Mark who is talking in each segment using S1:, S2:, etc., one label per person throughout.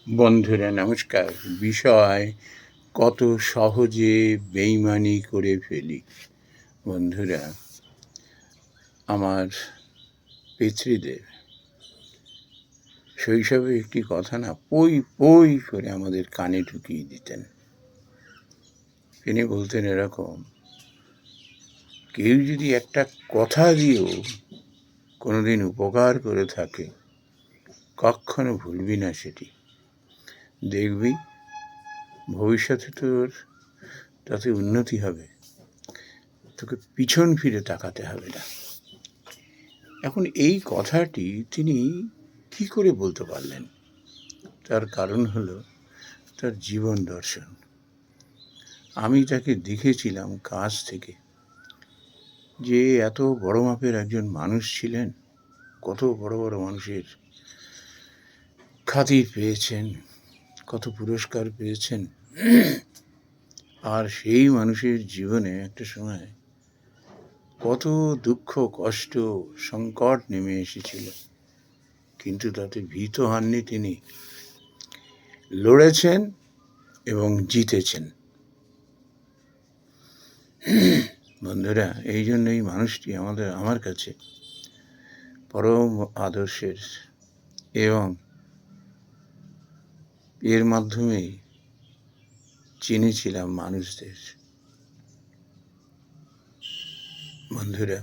S1: বন্ধুরা নমস্কার। বিষয় কত সহজে বেইমানি করে ফেলি। বন্ধুরা, আমার পিতৃদেব শৈশবে একটি কথা না পই পই করে আমাদের কানে ঢুকিয়ে দিতেন। তিনি বলতেন এরকম, কেউ যদি একটা কথা দিয়েও কোনোদিন উপকার করে থাকে, কখনো ভুলবি না সেটি। দেখবি ভবিষ্যতে তোর তাতে উন্নতি হবে, তোকে পিছন ফিরে তাকাতে হবে না। এখন এই কথাটি তিনি কি করে বলতে পারলেন? তার কারণ হলো তার জীবন দর্শন। আমি তাকে দেখেছিলাম কাছ থেকে, যে এত বড় মাপের একজন মানুষ ছিলেন, কত বড় বড় মানুষের খাতির পেয়েছেন, কত পুরস্কার পেয়েছেন। আর সেই মানুষের জীবনে একটা সময় কত দুঃখ, কষ্ট, সংকট নেমে এসেছিল, কিন্তু তাতে ভীত হননি তিনি। লড়েছেন এবং জিতেছেন। বন্ধুরা, এই জন্য এই মানুষটি আমার কাছে পরম আদর্শের, এবং এর মাধ্যমেই চিনেছিলাম মানুষদের। বন্ধুরা,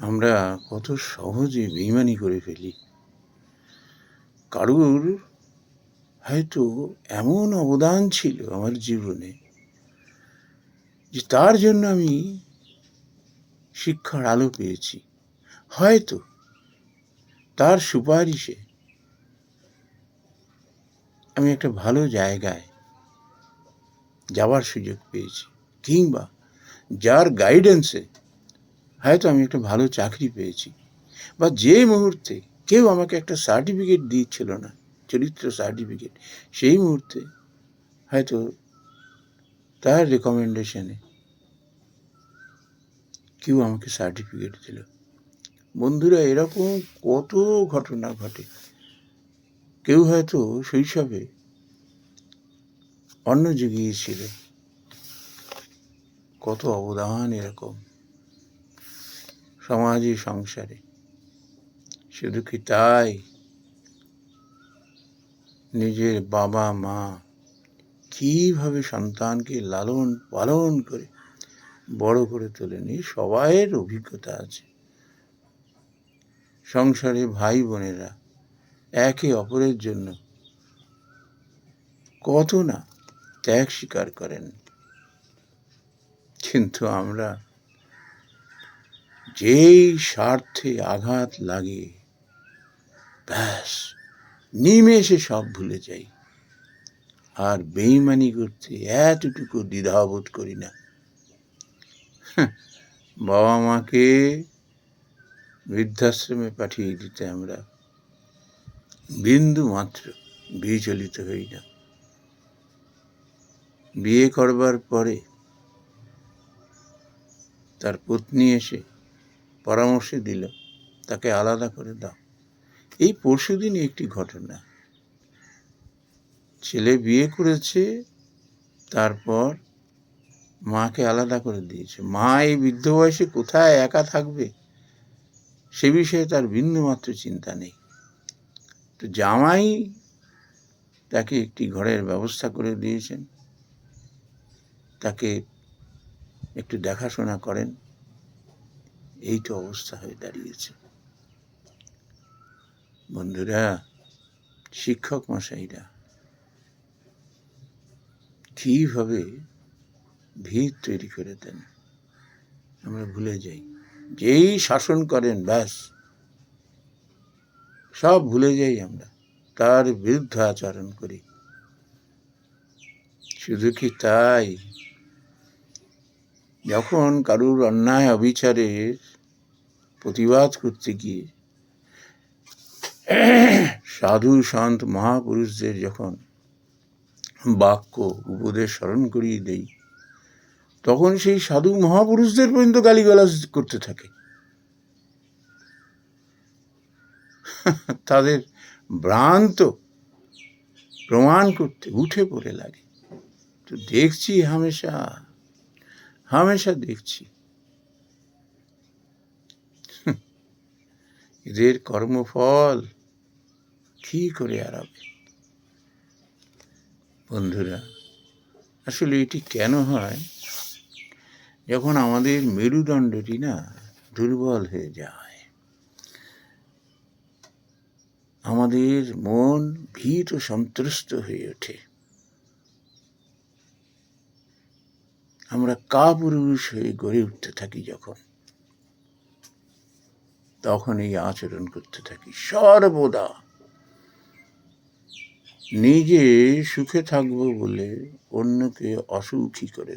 S1: আমরা কত সহজে বেইমানি করে ফেলি। কারুর হয়তো এমন অবদান ছিল আমার জীবনে যে তার জন্য আমি শিক্ষার আলো পেয়েছি, হয়তো তার সুপারিশে আমি একটা ভালো জায়গায় যাওয়ার সুযোগ পেয়েছি, কিংবা যার গাইডেন্সে হয়তো আমি একটা ভালো চাকরি পেয়েছি, বা যে মুহূর্তে কেউ আমাকে একটা সার্টিফিকেট দিচ্ছিল না, চরিত্র সার্টিফিকেট, সেই মুহূর্তে হয়তো তার রেকমেন্ডেশনে কেউ আমাকে সার্টিফিকেট দিল। বন্ধুরা, এরকম কত ঘটনা ঘটে। কেউ হয়তো শৈশবে অন্ন জুগিয়েছিল, কত অবদান এরকম সমাজে, সংসারে। শুধু কি তাই, নিজের বাবা মা কিভাবে সন্তানকে লালন পালন করে বড় করে তোলেনি, সবাইয়ের অভিজ্ঞতা আছে। সংসারে ভাই বোনেরা একে অপরের জন্য কত না ত্যাগ স্বীকার করেন, কিন্তু আমরা যেই স্বার্থে আঘাত লাগে, ব্যাস নিমেষে সব ভুলে যাই, আর বেইমানি করতে এতটুকু দ্বিধাবোধ করি না। বাবা মাকে বৃদ্ধাশ্রমে পাঠিয়ে দিতে আমরা বিন্দু মাত্র বিচলিত হই না। বিয়ে করবার পরে তার পত্নী এসে পরামর্শ দিল, তাকে আলাদা করে দাও। এই পরশুদিন একটি ঘটনা, ছেলে বিয়ে করেছে, তারপর মাকে আলাদা করে দিয়েছে। মা এই বৃদ্ধ বয়সে কোথায় একা থাকবে, সে বিষয়ে তার বিন্দুমাত্র চিন্তা নেই। তো জামাই তাকে একটি ঘরের ব্যবস্থা করে দিয়েছেন, তাকে একটু দেখাশোনা করেন। এই তো অবস্থা হয়ে দাঁড়িয়েছে। বন্ধুরা, শিক্ষক মশাইরা কিভাবে ভিত তৈরি করে দেন, আমরা ভুলে যাই। যেই শাসন করেন, ব্যাস সব ভুলে যাই, আমরা তার বিরুদ্ধে আচরণ করি। শুধু কি তাই, যখন কারুর অন্যায় অবিচারের প্রতিবাদ করতে গিয়ে সাধু সন্ত মহাপুরুষদের যখন বাক্য উপদেশ স্মরণ করিয়ে দেই, তখন সেই সাধু মহাপুরুষদের পর্যন্ত গালিগালাজ করতে থাকে। তাদের ভ্রান্ত প্রমাণ করতে উঠে পড়ে লাগে। তো দেখছি হামেশা হামেশা দেখছি এদের কর্মফল কি করে এড়াবে। বন্ধুরা, আসলে এটি কেন হয়? যখন আমাদের মেরুদণ্ডটি না দুর্বল হয়ে যায়, আমাদের মন ভীত ও সন্ত্রস্ত হয়ে ওঠে, আমরা কাপুরুষ হয়ে গড়ে উঠতে থাকি, তখন এই আচরণ করতে থাকি। সর্বদা নিজে সুখে থাকবো বলে অন্যকে অসুখী করে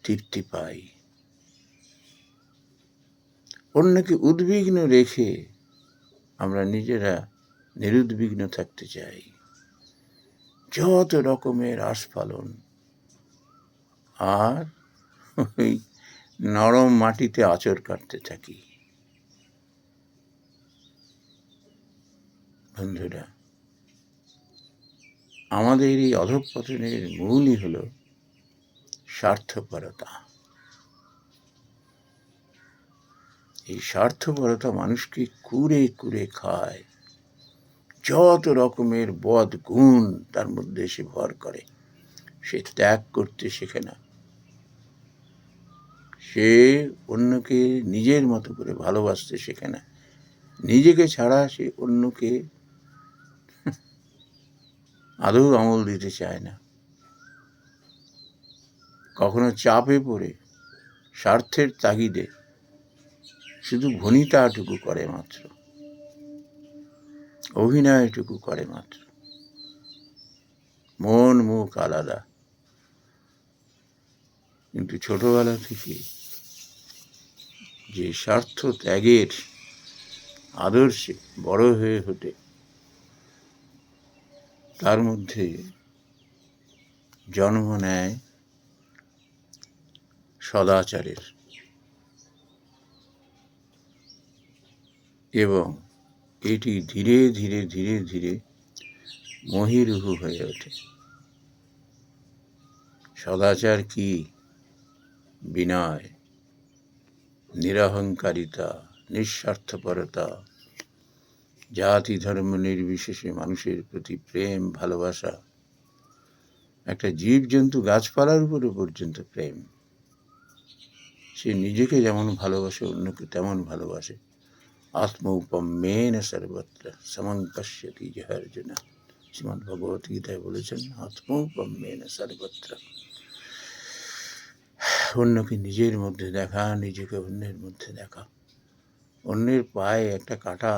S1: তৃপ্তি পাই, অন্যকে উদ্বিগ্ন রেখে আমরা নিজেরা নিরুদ্বিগ্ন থাকতে চাই। যত রকমের আস্ফালন, আর ওই নরম মাটিতে আঁচড় কাটতে থাকি। বন্ধুরা, আমাদের এই অধঃপতনের মূলই হল স্বার্থপরতা। এই স্বার্থপরতা মানুষকে কুরে কুরে খায়। যত রকমের বদ গুণ তার মধ্যে এসে ভর করে, সে ত্যাগ করতে শেখে না। সে অন্যকে নিজের মতো করে ভালোবাসতে শেখে না। নিজেকে ছাড়া সে অন্যকে আদৌ আমল দিতে চায় না। কখনো চাপে পড়ে স্বার্থের তাগিদে শুধু ভনিতাটুকু করে মাত্র, অভিনয়টুকু করে মাত্র। মন মুখ আলাদা, কিন্তু ছোটবেলা থেকে যে স্বার্থ ত্যাগের আদর্শে বড় হয়ে ওঠে, তার মধ্যে জন্ম নেয় সদাচারের, এবং এটি ধীরে ধীরে ধীরে ধীরে মহীরুহ হয়ে ওঠে। সদাচার কি? বিনয়, নিরহংকারিতা, নিঃস্বার্থপরতা, জাতি ধর্ম নির্বিশেষে মানুষের প্রতি প্রেম, ভালোবাসা, একটা জীবজন্তু গাছপালার উপরে পর্যন্ত প্রেম। সে নিজেকে যেমন ভালোবাসে, অন্যকে তেমন ভালোবাসে। আত্মৌপম্যেন সর্বত্র সমং পশ্যতি যহ অর্জুন। শ্রীমদ্ ভগবত গীতায় বলেছেন, আত্মৌপম্যেন সর্বত্র। অন্যকে নিজের মধ্যে দেখা, নিজেকে অন্যের মধ্যে দেখা। অন্যের পায়ে একটা কাঁটা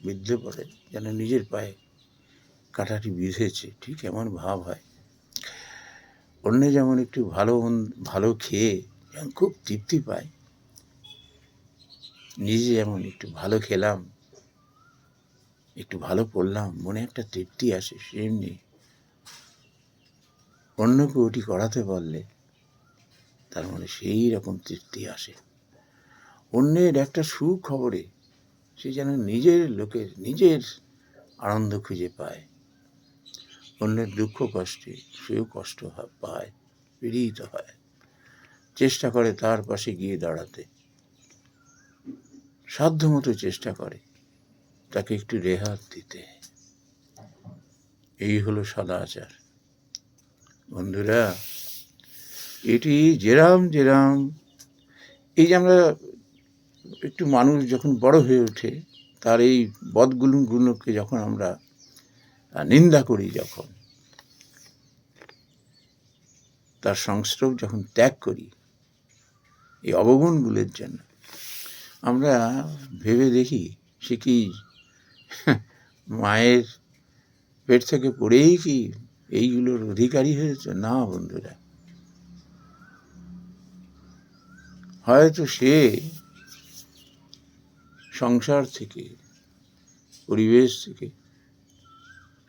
S1: বিদ্ধে পড়ে, যেন নিজের পায়ে কাঁটাটি বিঁধেছে, ঠিক এমন ভাব হয়। অন্য যেমন একটু ভালো খেয়ে যেমন খুব তৃপ্তি পায়, নিজে যেমন একটু ভালো খেলাম, একটু ভালো পড়লাম, মনে একটা তৃপ্তি আসে, সেমনি অন্যকে ওটি করাতে পারলে তার মনে সেই রকম তৃপ্তি আসে। অন্যের একটা সুখবরে সে যেন নিজের আনন্দ খুঁজে পায়। অন্যের দুঃখ কষ্টে সেও কষ্ট পায়, পীড়িত হয়, চেষ্টা করে তার পাশে গিয়ে দাঁড়াতে, সাধ্যমতো চেষ্টা করে তাকে একটু রেহাত দিতে। এই হলো সদাচার। বন্ধুরা, এটি যেরাম এই যে আমরা একটু মানুষ যখন বড় হয়ে ওঠে, তার এই বদগুণগুলোকে যখন আমরা নিন্দা করি, যখন তার সংস্রব যখন ত্যাগ করি এই অবগুণগুলোর জন্য, আমরা ভেবে দেখি সে কি মায়ের পেট থেকে পড়েই কি এইগুলোর অধিকারী হয়েছে? না বন্ধুরা, হয়তো সে সংসার থেকে, পরিবেশ থেকে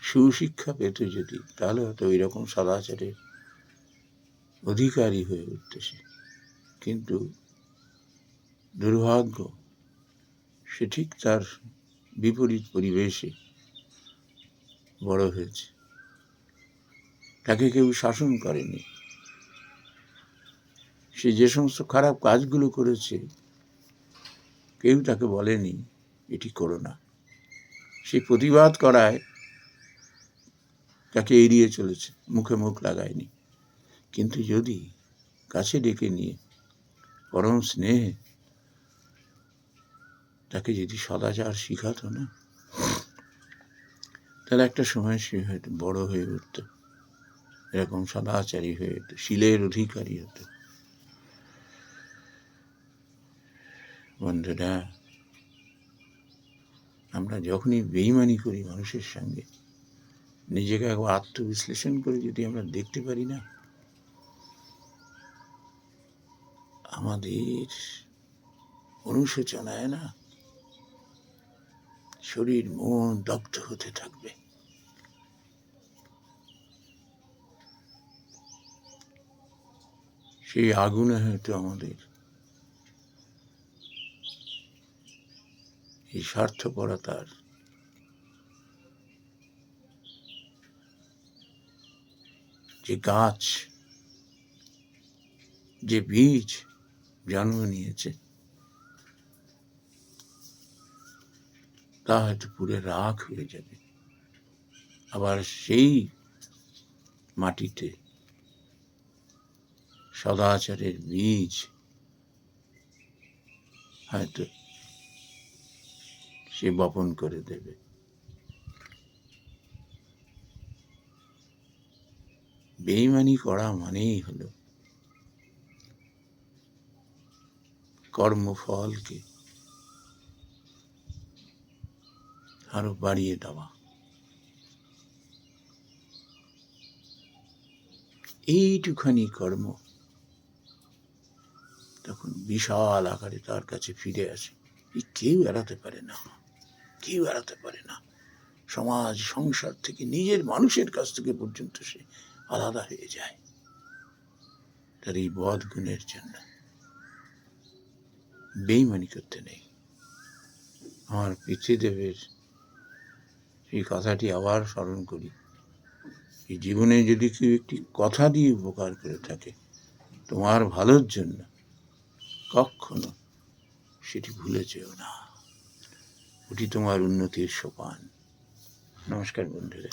S1: সুশিক্ষা পেত যদি, তাহলে হয়তো ওই রকম সদাচারের অধিকারী হয়ে উঠতেছে। কিন্তু দুর্ভাগ্য, সে ঠিক তার বিপরীত পরিবেশে বড় হয়েছে, তাকে কেউ শাসন করেনি। সে যে সমস্ত খারাপ কাজগুলো করেছে কেউ তাকে বলেনি এটি করো না। সে প্রতিবাদ করায় তাকে এড়িয়ে চলেছে, মুখে মুখ লাগায়নি। কিন্তু যদি কাছে ডেকে নিয়ে পরম স্নেহে তাকে যদি সদাচার শিখাতো না, তাহলে একটা সময় সে হয়তো বড় হয়ে উঠত, এরকম সদাচারী হয়ে উঠত, শীলের অধিকারী হতো। বন্ধুরা, আমরা যখনই বেইমানি করি মানুষের সঙ্গে, নিজেকে একবার আত্মবিশ্লেষণ করে যদি আমরা দেখতে পারি না, আমাদের অনুশোচনায় না শরীর মন দগ্ধ হতে থাকবে। সেই আগুনে হয়তো আমাদের এই স্বার্থপরতার যে গাছ, যে বীজ জন্ম নিয়েছে, তা হয়তো পুরে রাখ হয়ে যাবে। আবার সেই মাটিতে সদাচারের বীজ হয়তো সে বপন করে দেবে। বেইমানি করা মানেই হলো কর্মফলকে আরো বাড়িয়ে দেওয়া। এইটুখানি কর্ম তখন বিশাল আকারে তার কাছে ফিরে আসে। কেউ এড়াতে পারে না, কেউ এড়াতে পারে না। সমাজ সংসার থেকে, নিজের মানুষের কাছ থেকে পর্যন্ত সে আলাদা হয়ে যায় তার এই বদ গুণের জন্য। বেইমানি করতে নেই। আমার পিতৃদেবের এই কথাটি আবার স্মরণ করি, এই জীবনে যদি কেউ একটি কথা দিয়ে উপকার করে থাকে তোমার ভালোর জন্য, কখনো সেটি ভুলে যেও না। ওটি তোমার উন্নতির সোপান। নমস্কার বন্ধুরা।